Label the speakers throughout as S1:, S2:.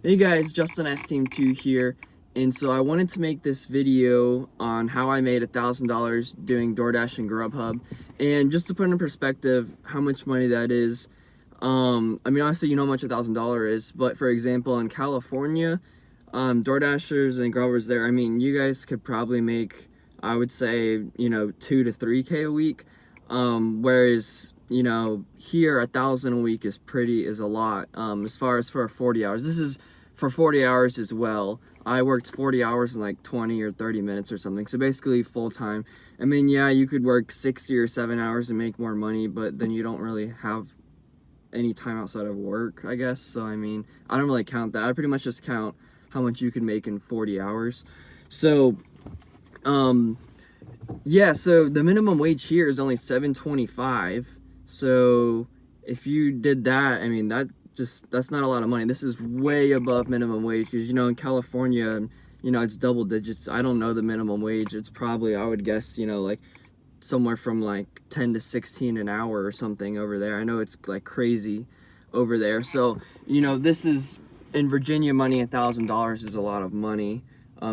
S1: Hey guys, Justin S Team 2 here, and so I wanted to make this video on how I made $1,000 doing DoorDash and Grubhub, and just to put in perspective how much money that is. I mean, honestly, you know how much $1,000 is, but for example, in California, DoorDashers and Grubbers there, I mean, you guys could probably make, I would say, 2 to 3K a week, whereas here 1,000 a week is a lot. As far as for 40 hours, this is for 40 hours as well. I worked 40 hours in like 20 or 30 minutes or something, so basically full time. I mean, yeah, you could work 60 or 7 hours and make more money, but then you don't really have any time outside of work, I guess. So I mean, I don't really count that. I pretty much just count how much you can make in 40 hours. So yeah, so the minimum wage here is only $7.25. So if you did that, I mean, that's not a lot of money. This is way above minimum wage, because in California, it's double digits. I don't know the minimum wage. It's probably, I would guess, like somewhere from like 10 to 16 an hour or something over there. I know it's like crazy over there. So this is, in Virginia, money, $1,000 is a lot of money.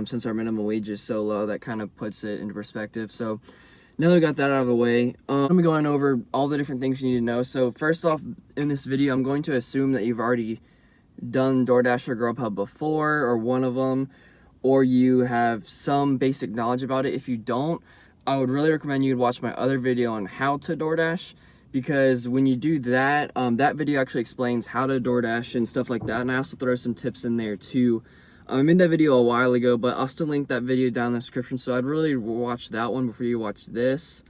S1: Since our minimum wage is so low, that kind of puts it into perspective. So now that we got that out of the way, I'm going to be going over all the different things you need to know. So first off, in this video, I'm going to assume that you've already done DoorDash or Grubhub before, or one of them, or you have some basic knowledge about it. If you don't, I would really recommend you watch my other video on how to DoorDash, because when you do that, that video actually explains how to DoorDash and stuff like that, and I also throw some tips in there too. I made that video a while ago, but I'll still link that video down in the description, so I'd really watch that one before you watch this,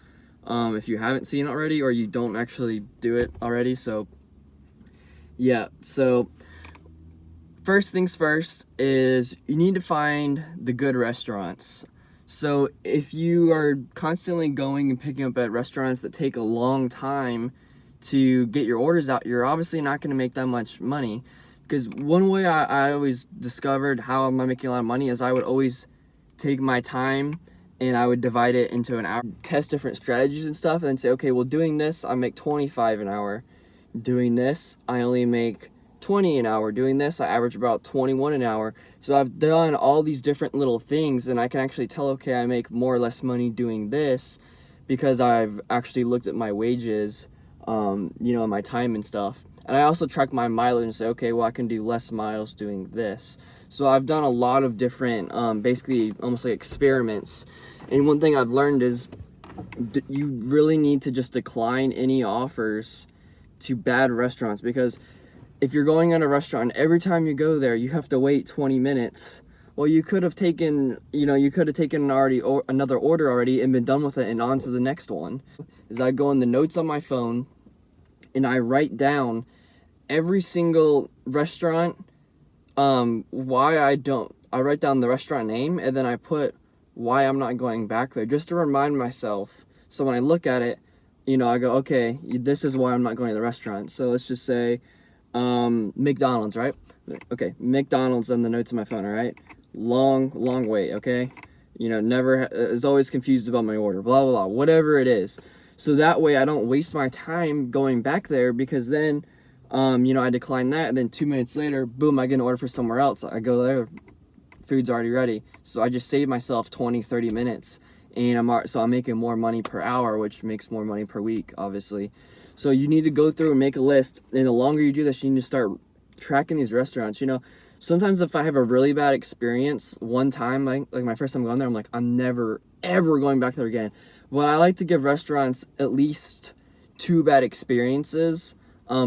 S1: if you haven't seen it already, or you don't actually do it already. So yeah, so first things first is you need to find the good restaurants. So if you are constantly going and picking up at restaurants that take a long time to get your orders out, you're obviously not going to make that much money. Because one way I always discovered how am I making a lot of money is I would always take my time and I would divide it into an hour, test different strategies and stuff, and then say, okay, well, doing this, I make 25 an hour. Doing this, I only make 20 an hour. Doing this, I average about 21 an hour. So I've done all these different little things, and I can actually tell, okay, I make more or less money doing this because I've actually looked at my wages, and my time and stuff. And I also track my mileage and say, okay, well, I can do less miles doing this. So I've done a lot of different, basically almost like experiments. And one thing I've learned is you really need to just decline any offers to bad restaurants, because if you're going at a restaurant, every time you go there, you have to wait 20 minutes. Well, you could have taken, another order already and been done with it and on to the next one. Is I go in the notes on my phone and I write down every single restaurant, I write down the restaurant name, and then I put why I'm not going back there, just to remind myself. So when I look at it, I go, okay, this is why I'm not going to the restaurant. So let's just say, McDonald's, right? Okay, McDonald's on the notes of my phone, all right? Long wait, okay? Never is always confused about my order, blah, blah, blah, whatever it is. So that way I don't waste my time going back there, because then, I decline that, and then 2 minutes later, boom, I get an order for somewhere else. I go there, food's already ready. So I just save myself 20, 30 minutes, and I'm making more money per hour, which makes more money per week, obviously. So you need to go through and make a list, and the longer you do this, you need to start tracking these restaurants. Sometimes if I have a really bad experience one time, like my first time going there, I'm like, I'm never, ever going back there again. But I like to give restaurants at least 2 bad experiences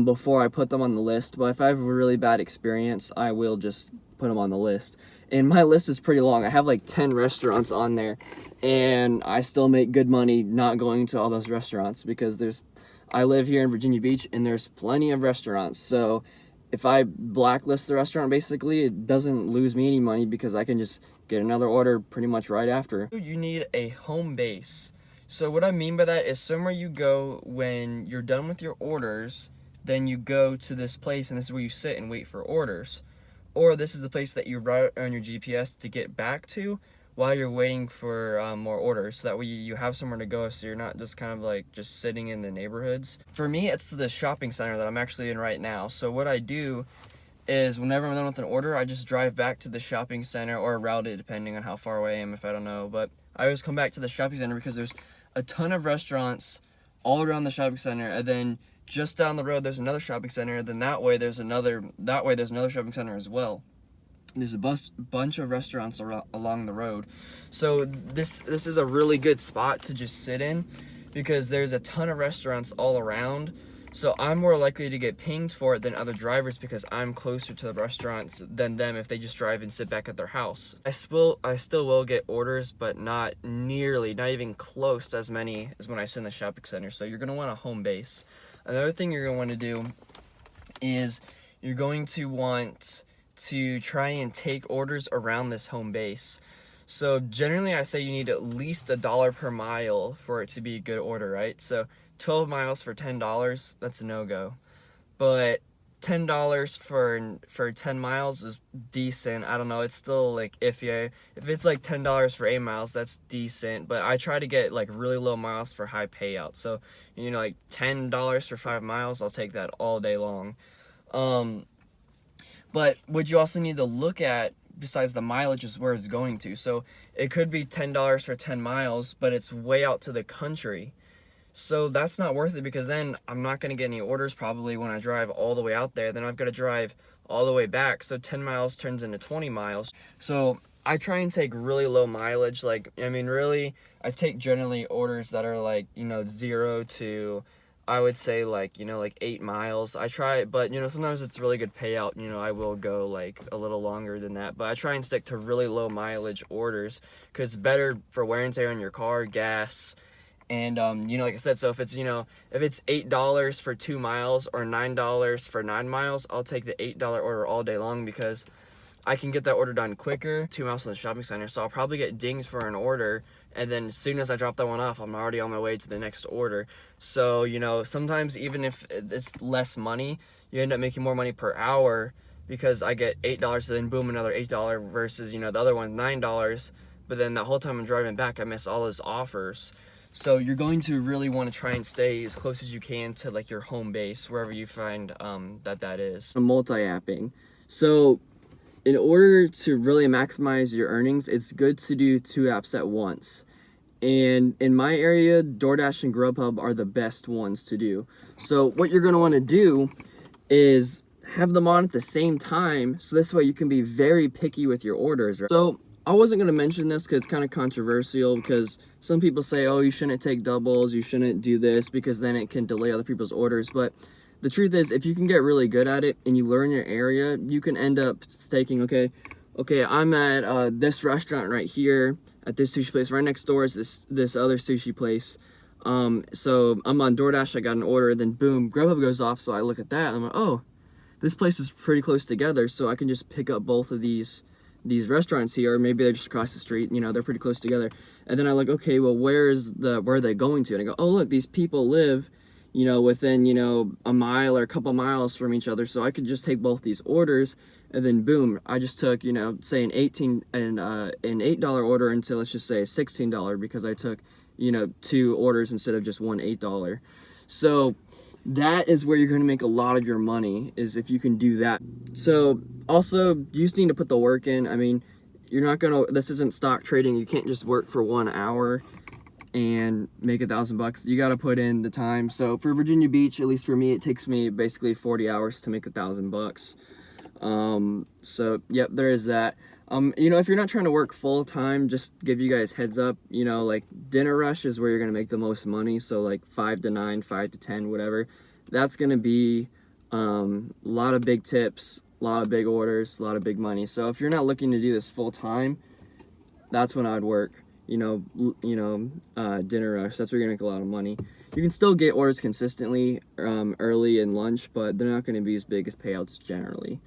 S1: before I put them on the list. But if I have a really bad experience, I will just put them on the list. And my list is pretty long. I have like 10 restaurants on there, and I still make good money not going to all those restaurants, because I live here in Virginia Beach, and there's plenty of restaurants. So if I blacklist the restaurant, basically, it doesn't lose me any money, because I can just get another order pretty much right after. You need a home base. So what I mean by that is somewhere you go when you're done with your orders, then you go to this place, and this is where you sit and wait for orders. Or this is the place that you write on your GPS to get back to while you're waiting for more orders. So that way you have somewhere to go, so you're not just kind of like just sitting in the neighborhoods. For me, it's the shopping center that I'm actually in right now. So what I do is whenever I'm done with an order, I just drive back to the shopping center, or route it depending on how far away I am, if I don't know. But I always come back to the shopping center because there's a ton of restaurants all around the shopping center, and then just down the road there's another shopping center, then that way there's another shopping center as well. There's a bunch of restaurants along the road. So this is a really good spot to just sit in because there's a ton of restaurants all around. So I'm more likely to get pinged for it than other drivers because I'm closer to the restaurants than them if they just drive and sit back at their house. I still will get orders, but not even close to as many as when I sit in the shopping center. So you're gonna want a home base. Another thing you're gonna want to do is you're going to want to try and take orders around this home base. So generally I say you need at least $1 per mile for it to be a good order, right? So 12 miles for $10, that's a no-go. But $10 for 10 miles is decent. I don't know, it's still like iffy. If it's like $10 for 8 miles, that's decent. But I try to get like really low miles for high payout. So, you know, like $10 for 5 miles, I'll take that all day long. But what you also need to look at besides the mileage is where it's going to. So it could be $10 for 10 miles, but it's way out to the country. So that's not worth it because then I'm not going to get any orders probably when I drive all the way out there. Then I've got to drive all the way back. So 10 miles turns into 20 miles. So I try and take really low mileage. Like, I mean, really, I take generally orders that are like, you know, 0 to, I would say like, you know, like 8 miles. I try, but you know, sometimes it's really good payout. You know, I will go like a little longer than that, but I try and stick to really low mileage orders because it's better for wear and tear on your car, gas. And, you know, like I said, so if it's, you know, if it's $8 for 2 miles or $9 for 9 miles, I'll take the $8 order all day long because I can get that order done quicker, 2 miles from the shopping center. So I'll probably get dinged for an order. And then as soon as I drop that one off, I'm already on my way to the next order. So, you know, sometimes even if it's less money, you end up making more money per hour because I get $8, so then boom, another $8 versus, you know, the other one's $9. But then the whole time I'm driving back, I miss all those offers. So you're going to really want to try and stay as close as you can to like your home base, wherever you find that is. Multi-apping. So in order to really maximize your earnings, it's good to do 2 apps at once. And in my area, DoorDash and Grubhub are the best ones to do. So what you're going to want to do is have them on at the same time, so this way you can be very picky with your orders. So I wasn't going to mention this because it's kind of controversial because some people say, oh, you shouldn't take doubles, you shouldn't do this because then it can delay other people's orders. But the truth is, if you can get really good at it and you learn your area, you can end up taking, okay, I'm at this restaurant right here at this sushi place. Right next door is this other sushi place. So I'm on DoorDash, I got an order, then boom, Grubhub goes off. So I look at that and I'm like, oh, this place is pretty close together. So I can just pick up both of these restaurants here, or maybe they're just across the street, you know, they're pretty close together. And then I look, okay, well, where are they going to? And I go, oh, look, these people live, you know, within, you know, a mile or a couple miles from each other. So I could just take both these orders and then boom, I just took, you know, say an $8 order into, let's just say a $16 because I took, you know, 2 orders instead of just one $8. So that is where you're going to make a lot of your money, is if you can do that. So also, you just need to put the work in. I mean, you're not going to, this isn't stock trading. You can't just work for 1 hour and make $1,000. You got to put in the time. So for Virginia Beach, at least for me, it takes me basically 40 hours to make $1,000. So yep, there is that. You know, if you're not trying to work full time, just give you guys heads up, you know, like dinner rush is where you're going to make the most money. So like 5 to 9, 5 to 10, whatever. That's going to be a lot of big tips, a lot of big orders, a lot of big money. So if you're not looking to do this full time, that's when I'd work. Dinner rush. That's where you're gonna make a lot of money. You can still get orders consistently early and lunch, but they're not going to be as big as payouts generally.